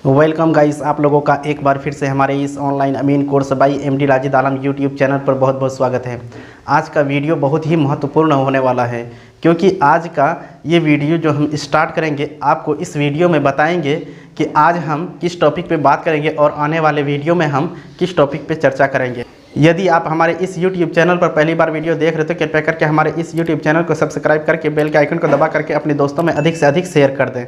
Welcome guys, आप लोगों का एक बार फिर से हमारे इस ऑनलाइन अमीन course by MD Rajid Alam YouTube channel पर बहुत बहुत स्वागत है। आज का वीडियो बहुत ही महत्वपूर्ण होने वाला है, क्योंकि आज का ये वीडियो जो हम स्टार्ट करेंगे, आपको इस वीडियो में बताएंगे कि आज हम किस टॉपिक पे बात करेंगे और आने वाले वीडियो में हम किस टॉपिक पे चर्चा करेंगे। यदि आप हमारे इस YouTube चैनल पर पहली बार वीडियो देख रहे हो तो कृपया करके हमारे इस YouTube चैनल को सब्सक्राइब करके बेल के आइकन को दबा करके अपने दोस्तों में अधिक से अधिक शेयर कर दें।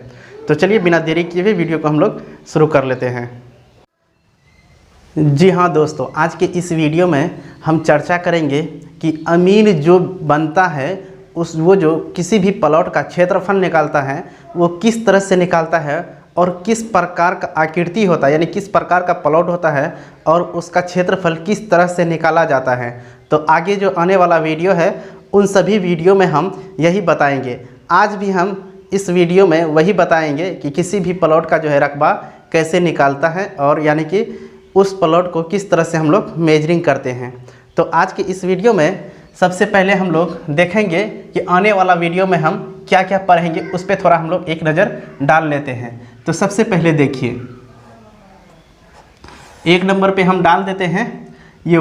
तो चलिए बिना देरी किए हुए वीडियो को हम लोग शुरू कर लेते हैं। जी हाँ दोस्तों, आज के इस वीडियो में हम चर्चा करेंगे कि अमीन जो बनता है वो जो किसी भी प्लॉट का क्षेत्रफल निकालता है वो किस तरह से निकालता है और किस प्रकार का आकृति होता है, यानी किस प्रकार का प्लॉट होता है और उसका क्षेत्रफल किस तरह से निकाला जाता है। तो आगे जो आने वाला वीडियो है उन सभी वीडियो में हम यही बताएंगे। आज भी हम इस वीडियो में वही बताएंगे कि किसी भी प्लॉट का जो है रकबा कैसे निकालता है और यानी कि उस प्लॉट को किस तरह से हम लोग मेजरिंग करते हैं। तो आज के इस वीडियो में सबसे पहले हम लोग देखेंगे कि आने वाला वीडियो में हम क्या क्या पढ़ेंगे, उस पर थोड़ा हम लोग एक नज़र डाल लेते हैं। तो सबसे पहले देखिए, एक नंबर पे हम डाल देते हैं ये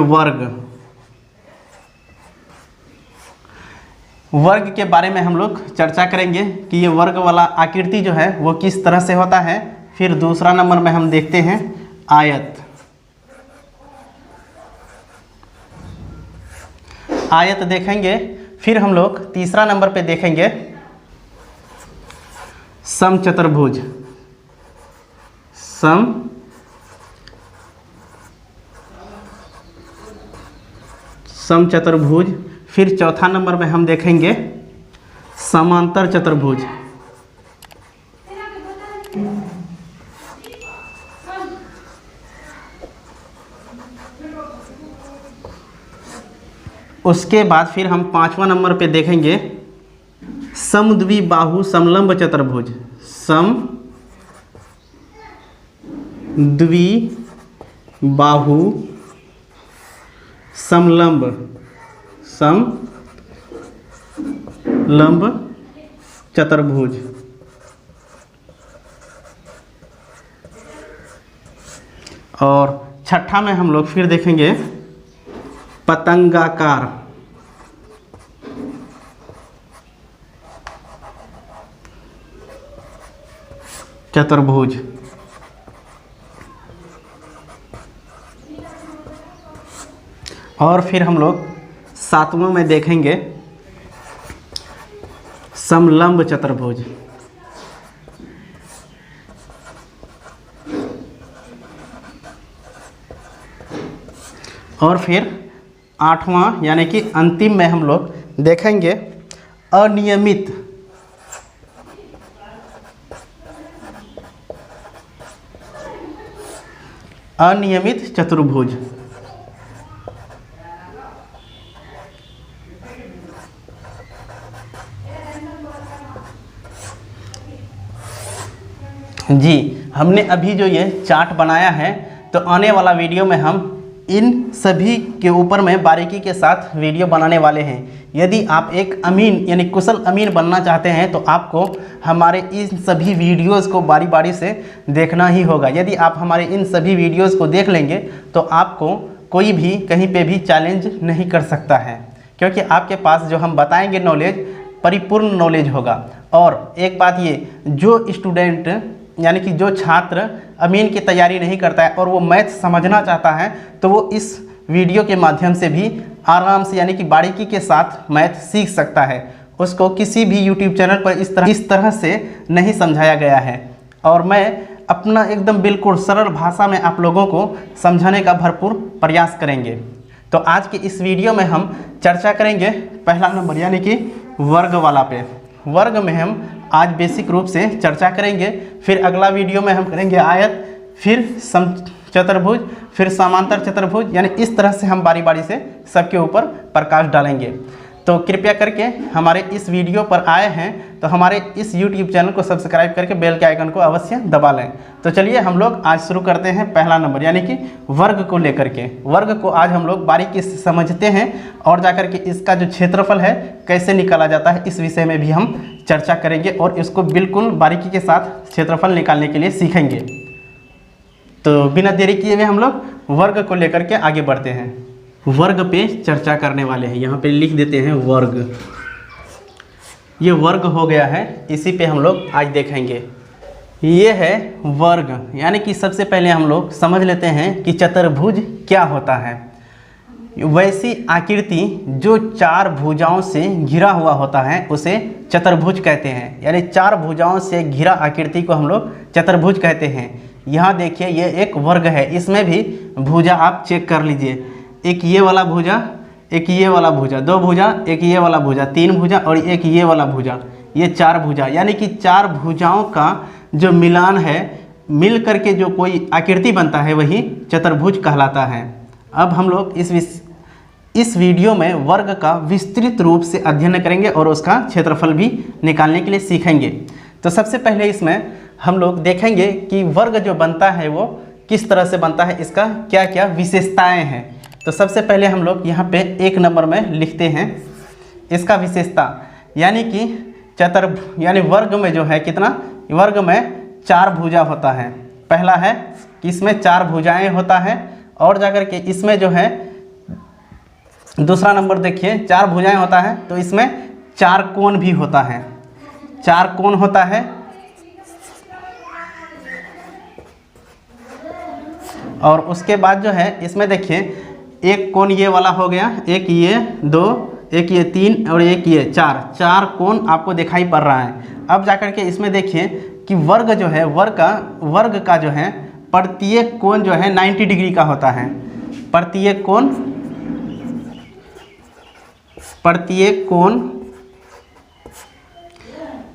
वर्ग के बारे में हम लोग चर्चा करेंगे कि ये वर्ग वाला आकृति जो है वो किस तरह से होता है। फिर दूसरा नंबर में हम देखते हैं आयत देखेंगे। फिर हम लोग तीसरा नंबर पे देखेंगे समचतुर्भुज। समचतुर्भुज। फिर चौथा नंबर में हम देखेंगे समांतर चतुर्भुज। उसके बाद फिर हम पांचवा नंबर पे देखेंगे समद्विबाहु समलंब चतुर्भुज। समद्विबाहु समलंब चतुर्भुज। और छठा में हम लोग फिर देखेंगे पतंगाकार चतुर्भुज। और फिर हम लोग सातवां में देखेंगे समलंब चतुर्भुज। और फिर आठवां यानी कि अंतिम में हम लोग देखेंगे अनियमित चतुर्भुज। जी, हमने अभी जो ये चार्ट बनाया है, तो आने वाला वीडियो में हम इन सभी के ऊपर में बारीकी के साथ वीडियो बनाने वाले हैं। यदि आप एक अमीन यानी कुशल अमीन बनना चाहते हैं तो आपको हमारे इन सभी वीडियोस को बारी बारी से देखना ही होगा। यदि आप हमारे इन सभी वीडियोस को देख लेंगे तो आपको कोई भी कहीं पे भी चैलेंज नहीं कर सकता है, क्योंकि आपके पास जो हम बताएंगे नॉलेज परिपूर्ण नॉलेज होगा। और एक बात ये, जो स्टूडेंट यानी कि जो छात्र अमीन की तैयारी नहीं करता है और वो मैथ समझना चाहता है तो वो इस वीडियो के माध्यम से भी आराम से यानी कि बारीकी के साथ मैथ सीख सकता है। उसको किसी भी यूट्यूब चैनल पर इस तरह से नहीं समझाया गया है और मैं अपना एकदम बिल्कुल सरल भाषा में आप लोगों को समझाने का भरपूर प्रयास करेंगे। तो आज के इस वीडियो में हम चर्चा करेंगे पहला नंबर यानी कि वर्ग वाला पे। वर्ग में हम आज बेसिक रूप से चर्चा करेंगे। फिर अगला वीडियो में हम करेंगे आयत, फिर समचतुर्भुज, फिर समांतर चतुर्भुज, यानी इस तरह से हम बारी बारी से सबके ऊपर प्रकाश डालेंगे। तो कृपया करके हमारे इस वीडियो पर आए हैं तो हमारे इस YouTube चैनल को सब्सक्राइब करके बेल के आइकन को अवश्य दबा लें। तो चलिए हम लोग आज शुरू करते हैं पहला नंबर यानी कि वर्ग को लेकर के। वर्ग को आज हम लोग बारीकी से समझते हैं और जाकर के इसका जो क्षेत्रफल है कैसे निकाला जाता है इस विषय में भी हम चर्चा करेंगे और इसको बिल्कुल बारीकी के साथ क्षेत्रफल निकालने के लिए सीखेंगे। तो बिना देरी किए हुए हम लोग वर्ग को लेकर के आगे बढ़ते हैं। वर्ग पे चर्चा करने वाले हैं, यहाँ पे लिख देते हैं वर्ग। ये वर्ग हो गया है, इसी पे हम लोग आज देखेंगे। ये है वर्ग, यानी कि सबसे पहले हम लोग समझ लेते हैं कि चतुर्भुज क्या होता है। वैसी आकृति जो 4 भुजाओं से घिरा हुआ होता है उसे चतुर्भुज कहते हैं। यानी 4 भुजाओं से घिरा आकृति को हम लोग चतुर्भुज कहते हैं। यहाँ देखिए ये एक वर्ग है, इसमें भी भुजा आप चेक कर लीजिए। एक ये वाला भुजा, एक ये वाला भुजा, 2 भुजा, एक ये वाला भुजा, 3 भुजा और एक ये वाला भुजा, ये 4 भुजा। यानी कि 4 भुजाओं का जो मिलान है, मिल करके जो कोई आकृति बनता है वही चतुर्भुज कहलाता है। अब हम लोग इस वीडियो में वर्ग का विस्तृत रूप से अध्ययन करेंगे और उसका क्षेत्रफल भी निकालने के लिए सीखेंगे। तो सबसे पहले इसमें हम लोग देखेंगे कि वर्ग जो बनता है वो किस तरह से बनता है, इसका क्या क्या विशेषताएं हैं। तो सबसे पहले हम लोग यहाँ पे 1 नंबर में लिखते हैं इसका विशेषता, यानी कि यानी वर्ग में जो है कितना, वर्ग में 4 भुजा होता है। पहला है कि इसमें 4 भुजाएं होता है, और जाकर के इसमें जो है दूसरा नंबर देखिए 4 भुजाएं होता है तो इसमें 4 कोण भी होता है, 4 कोण होता है। और उसके बाद जो है इसमें देखिए एक कोण ये वाला हो गया, एक ये 2, एक ये 3 और एक ये 4 कोण आपको दिखाई पड़ रहा है। अब जाकर के इसमें देखिए कि वर्ग जो है, वर्ग का जो है प्रत्येक कोण जो है 90 डिग्री का होता है। प्रत्येक कोण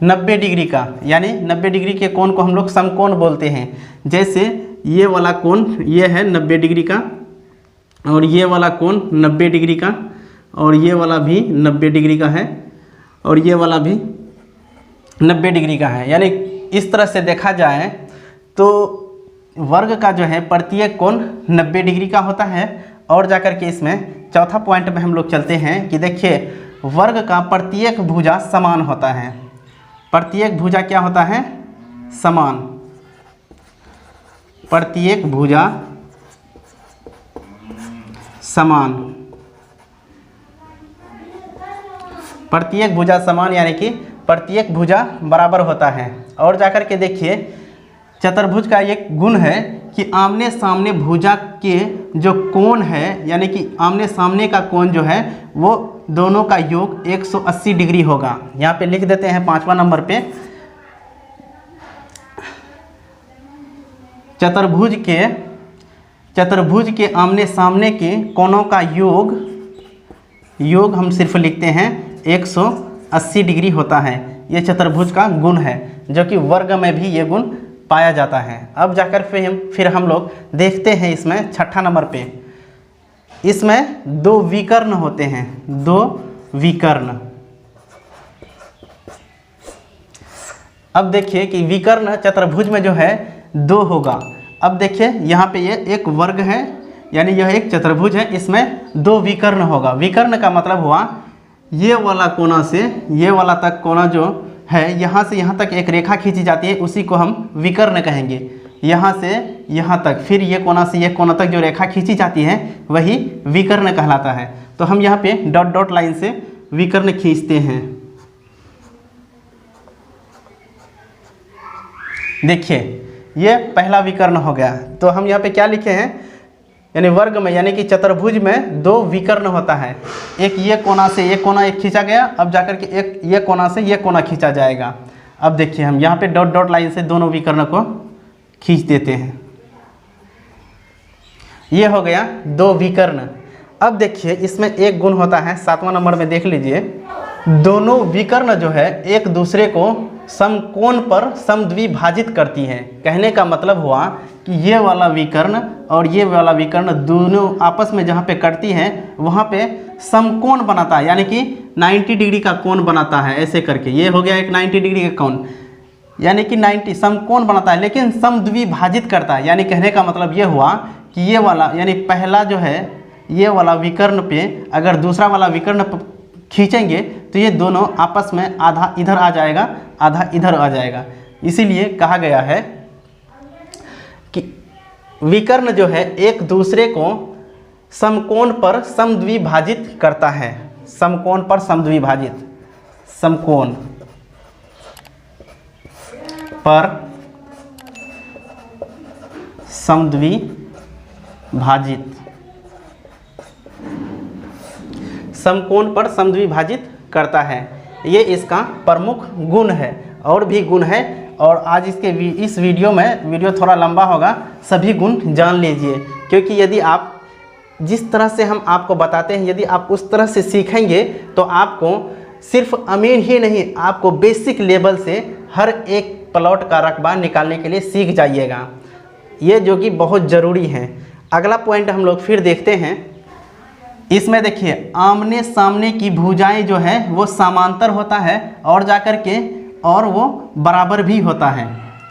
90 डिग्री का, यानी 90 डिग्री के कोण को हम लोग समकोण बोलते हैं। जैसे ये वाला कोण ये है 90 डिग्री का, और ये वाला कोण 90 डिग्री का, और ये वाला भी 90 डिग्री का है, और ये वाला भी 90 डिग्री का है। यानी इस तरह से देखा जाए तो वर्ग का जो है प्रत्येक कोण 90 डिग्री का होता है। और जाकर के इसमें चौथा पॉइंट में हम लोग चलते हैं कि देखिए वर्ग का प्रत्येक भुजा समान होता है। प्रत्येक भुजा क्या होता है, समान। प्रत्येक भुजा समान, प्रत्येक भुजा समान यानी कि प्रत्येक भुजा बराबर होता है। और जाकर के देखिए चतुर्भुज का एक गुण है कि आमने सामने भुजा के जो कोण है, यानी कि आमने सामने का कोण जो है वो दोनों का योग 180 डिग्री होगा। यहाँ पे लिख देते हैं 5वां नंबर पे, चतुर्भुज के आमने सामने के कोणों का योग हम सिर्फ लिखते हैं 180 डिग्री होता है। ये चतुर्भुज का गुण है, जो कि वर्ग में भी ये गुण पाया जाता है। अब जाकर फिर हम लोग देखते हैं इसमें 6ठा नंबर पे, इसमें 2 विकर्ण होते हैं, 2 विकर्ण। अब देखिए कि विकर्ण चतुर्भुज में जो है 2 होगा। अब देखिए यहाँ पे ये एक वर्ग है, यानी यह एक चतुर्भुज है, इसमें 2 विकर्ण होगा। विकर्ण का मतलब हुआ ये वाला कोना से ये वाला तक कोना जो है, यहाँ से यहाँ तक एक रेखा खींची जाती है, उसी को हम विकर्ण कहेंगे। यहाँ से यहाँ तक, फिर ये कोना से ये कोना तक जो रेखा खींची जाती है वही विकर्ण कहलाता है। तो हम यहाँ पे डॉट डॉट लाइन से विकर्ण खींचते हैं। देखिए ये पहला विकर्ण हो गया। तो हम यहाँ पे क्या लिखे हैं, यानी वर्ग में, यानी कि चतुर्भुज में 2 विकर्ण होता है। एक ये कोना से ये कोना एक खींचा गया, अब जाकर के एक ये कोना से ये कोना खींचा जाएगा। अब देखिए हम यहाँ पे डॉट डॉट लाइन से दोनों विकर्ण को खींच देते हैं। ये हो गया 2 विकर्ण। अब देखिए इसमें एक गुण होता है, 7वां नंबर में देख लीजिए, दोनों विकर्ण जो है एक दूसरे को समकोण पर समद्विभाजित करती हैं। कहने का मतलब हुआ कि ये वाला विकर्ण और ये वाला विकर्ण दोनों आपस में जहाँ पे कटती हैं वहाँ पे समकोण बनाता है, यानी कि 90 डिग्री का कोण बनाता है। ऐसे करके ये हो गया एक 90 डिग्री का कोण, यानी कि 90 समकोण बनाता है, लेकिन समद्विभाजित करता है। यानी कहने का मतलब ये हुआ कि ये वाला, यानी पहला जो है ये वाला विकर्ण पे अगर दूसरा वाला विकर्ण खींचेंगे तो ये दोनों आपस में आधा इधर आ जाएगा, आधा इधर आ जाएगा। इसीलिए कहा गया है कि विकर्ण जो है एक दूसरे को समकोण पर समद्विभाजित करता है। समकोण पर समद्विभाजित, समकोण पर समद्विभाजित, समकोण पर समद्विभाजित करता है। ये इसका प्रमुख गुण है। और भी गुण है, और आज इस वीडियो में, वीडियो थोड़ा लंबा होगा, सभी गुण जान लीजिए। क्योंकि यदि आप जिस तरह से हम आपको बताते हैं, यदि आप उस तरह से सीखेंगे तो आपको सिर्फ अमीन ही नहीं, आपको बेसिक लेवल से हर एक प्लॉट का रकबा निकालने के लिए सीख जाइएगा, ये जो कि बहुत ज़रूरी है। अगला पॉइंट हम लोग फिर देखते हैं। इसमें देखिए आमने सामने की भुजाएं जो है वो समांतर होता है और जाकर के और वो बराबर भी होता है।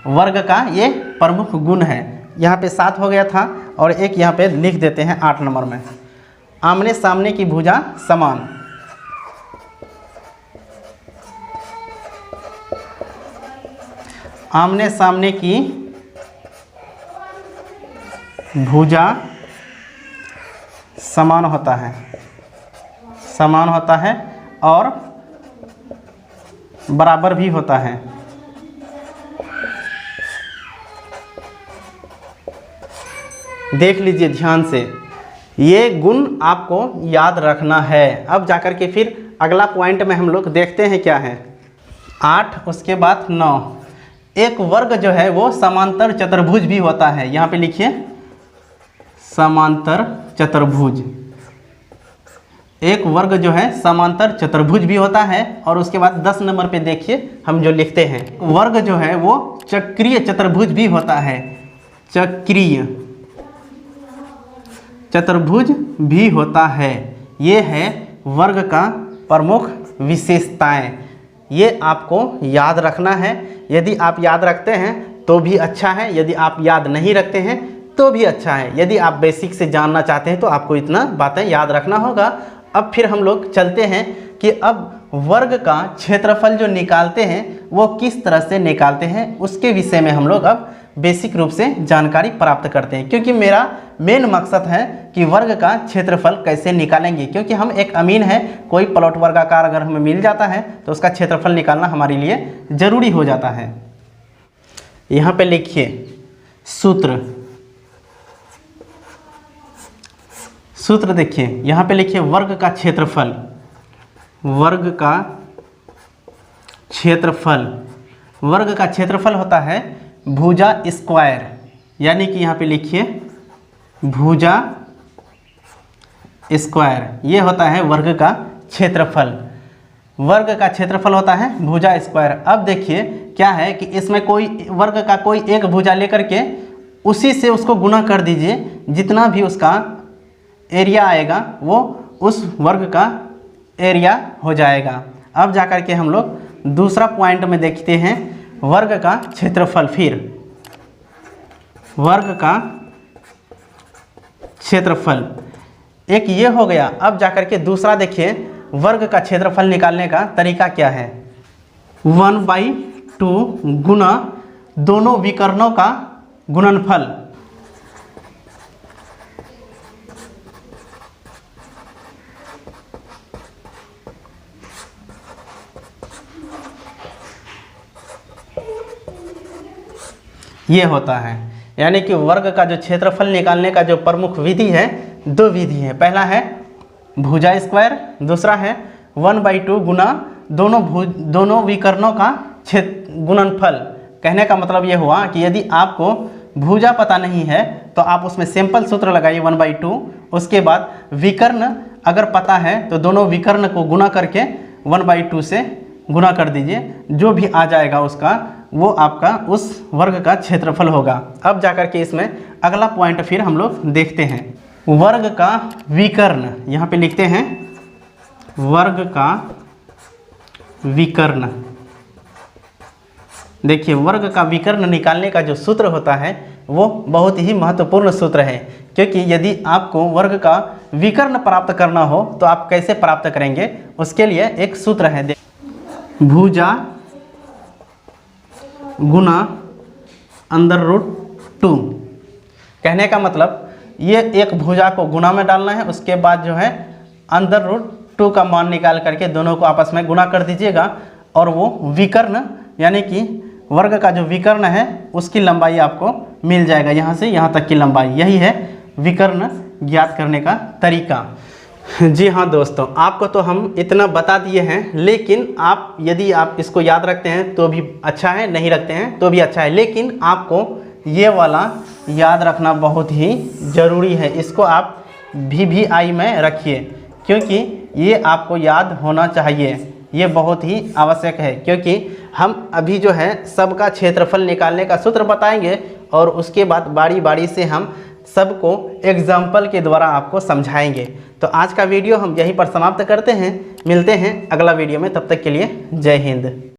वर्ग का ये प्रमुख गुण है। यहाँ पे 7 हो गया था और एक यहाँ पे लिख देते हैं 8 नंबर में। आमने सामने की भुजा समान, आमने सामने की भुजा समान होता है, समान होता है और बराबर भी होता है। देख लीजिए ध्यान से, ये गुण आपको याद रखना है। अब जाकर के फिर अगला पॉइंट में हम लोग देखते हैं क्या है। 8 उसके बाद 9। एक वर्ग जो है वो समांतर चतुर्भुज भी होता है। यहाँ पे लिखिए समांतर चतुर्भुज। एक वर्ग जो है समांतर चतुर्भुज भी होता है। और उसके बाद 10 नंबर पे देखिए हम जो लिखते हैं, वर्ग जो है वो चक्रीय चतुर्भुज भी होता है। चक्रीय चतुर्भुज भी होता है। ये है वर्ग का प्रमुख विशेषताएं। ये आपको याद रखना है। यदि आप याद रखते हैं तो भी अच्छा है, यदि आप याद नहीं रखते हैं तो भी अच्छा है। यदि आप बेसिक से जानना चाहते हैं तो आपको इतना बातें याद रखना होगा। अब फिर हम लोग चलते हैं कि अब वर्ग का क्षेत्रफल जो निकालते हैं वो किस तरह से निकालते हैं, उसके विषय में हम लोग अब बेसिक रूप से जानकारी प्राप्त करते हैं। क्योंकि मेरा मेन मकसद है कि वर्ग का क्षेत्रफल कैसे निकालेंगे। क्योंकि हम एक अमीन है, कोई प्लॉट वर्गाकार अगर हमें मिल जाता है तो उसका क्षेत्रफल निकालना हमारे लिए ज़रूरी हो जाता है। यहाँ पे लिखिए सूत्र, सूत्र देखिए यहाँ पे लिखिए वर्ग का क्षेत्रफल, वर्ग का क्षेत्रफल, वर्ग का क्षेत्रफल होता है भुजा स्क्वायर। यानी कि यहाँ पे लिखिए भुजा स्क्वायर, ये होता है वर्ग का क्षेत्रफल। वर्ग का क्षेत्रफल होता है भुजा स्क्वायर। अब देखिए क्या है कि इसमें कोई वर्ग का कोई एक भुजा लेकर के उसी से उसको गुना कर दीजिए, जितना भी उसका एरिया आएगा वो उस वर्ग का एरिया हो जाएगा। अब जाकर के हम लोग दूसरा पॉइंट में देखते हैं वर्ग का क्षेत्रफल। फिर वर्ग का क्षेत्रफल एक ये हो गया। अब जाकर के दूसरा देखिए वर्ग का क्षेत्रफल निकालने का तरीका क्या है। 1/2 गुना दोनों विकर्णों का गुणनफल। ये होता है। यानी कि वर्ग का जो क्षेत्रफल निकालने का जो प्रमुख विधि है, 2 विधि है। पहला है भुजा स्क्वायर, दूसरा है 1/2 गुना दोनों विकर्णों का गुणनफल। कहने का मतलब ये हुआ कि यदि आपको भुजा पता नहीं है तो आप उसमें सिंपल सूत्र लगाइए 1/2। उसके बाद विकर्ण अगर पता है तो दोनों विकर्ण को गुना करके 1/2 से गुना कर दीजिए, जो भी आ जाएगा उसका वो आपका उस वर्ग का क्षेत्रफल होगा। अब जाकर के इसमें अगला पॉइंट फिर हम लोग देखते हैं वर्ग का विकर्ण। यहाँ पे लिखते हैं वर्ग का विकर्ण। देखिए वर्ग का विकर्ण निकालने का जो सूत्र होता है वो बहुत ही महत्वपूर्ण सूत्र है। क्योंकि यदि आपको वर्ग का विकर्ण प्राप्त करना हो तो आप कैसे प्राप्त करेंगे, उसके लिए एक सूत्र है। भुजा गुना √2। कहने का मतलब ये एक भुजा को गुणा में डालना है, उसके बाद जो है √2 का मान निकाल करके दोनों को आपस में गुणा कर दीजिएगा और वो विकर्ण यानी कि वर्ग का जो विकर्ण है उसकी लंबाई आपको मिल जाएगा, यहाँ से यहाँ तक की लंबाई। यही है विकर्ण ज्ञात करने का तरीका। जी हाँ दोस्तों, आपको तो हम इतना बता दिए हैं, लेकिन आप यदि आप इसको याद रखते हैं तो भी अच्छा है, नहीं रखते हैं तो भी अच्छा है, लेकिन आपको ये वाला याद रखना बहुत ही ज़रूरी है। इसको आप VVI में रखिए, क्योंकि ये आपको याद होना चाहिए, ये बहुत ही आवश्यक है। क्योंकि हम अभी जो है सबका क्षेत्रफल निकालने का सूत्र बताएंगे और उसके बाद बारी बारी से हम सबको एग्जाम्पल के द्वारा आपको समझाएंगे। तो आज का वीडियो हम यहीं पर समाप्त करते हैं, मिलते हैं अगला वीडियो में, तब तक के लिए जय हिंद।